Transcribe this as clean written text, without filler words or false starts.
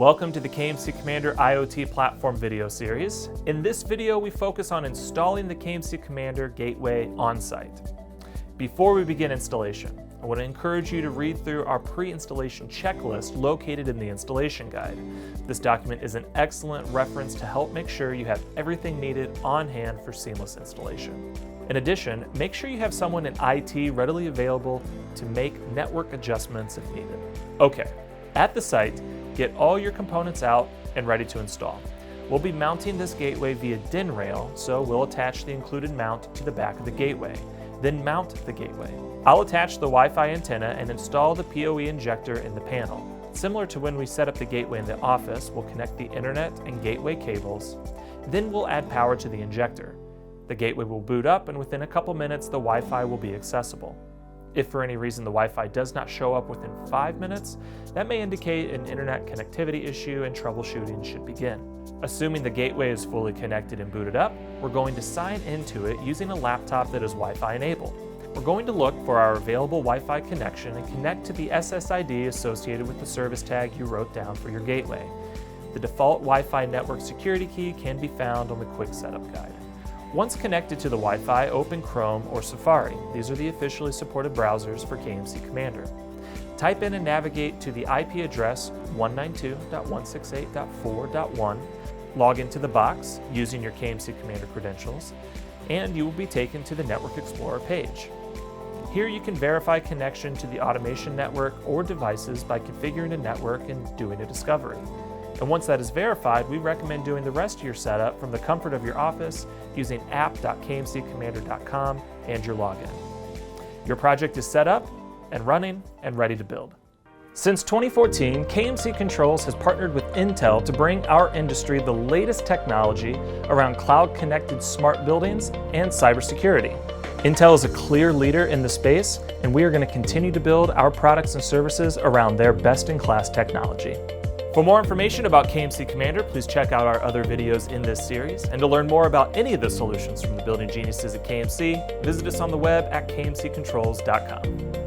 Welcome to the KMC Commander IoT platform video series. In this video, we focus on installing the KMC Commander Gateway on-site. Before we begin installation, I want to encourage you to read through our pre-installation checklist located in the installation guide. This document is an excellent reference to help make sure you have everything needed on hand for seamless installation. In addition, make sure you have someone in IT readily available to make network adjustments if needed. Okay, at the site, get all your components out and ready to install. We'll be mounting this gateway via DIN rail, so we'll attach the included mount to the back of the gateway, then mount the gateway. I'll attach the Wi-Fi antenna and install the PoE injector in the panel. Similar to when we set up the gateway in the office, we'll connect the internet and gateway cables, then we'll add power to the injector. The gateway will boot up, and within a couple minutes the Wi-Fi will be accessible. If for any reason the Wi-Fi does not show up within 5 minutes, that may indicate an internet connectivity issue and troubleshooting should begin. Assuming the gateway is fully connected and booted up, we're going to sign into it using a laptop that is Wi-Fi enabled. We're going to look for our available Wi-Fi connection and connect to the SSID associated with the service tag you wrote down for your gateway. The default Wi-Fi network security key can be found on the quick setup guide. Once connected to the Wi-Fi, open Chrome or Safari. These are the officially supported browsers for KMC Commander. Type in and navigate to the IP address 192.168.4.1. Log into the box using your KMC Commander credentials, and you will be taken to the Network Explorer page. Here you can verify connection to the automation network or devices by configuring a network and doing a discovery. And once that is verified, we recommend doing the rest of your setup from the comfort of your office using app.kmccommander.com and your login. Your project is set up and running and ready to build. Since 2014, KMC Controls has partnered with Intel to bring our industry the latest technology around cloud-connected smart buildings and cybersecurity. Intel is a clear leader in the space, and we are going to continue to build our products and services around their best-in-class technology. For more information about KMC Commander, please check out our other videos in this series. And to learn more about any of the solutions from the building geniuses at KMC, visit us on the web at kmccontrols.com.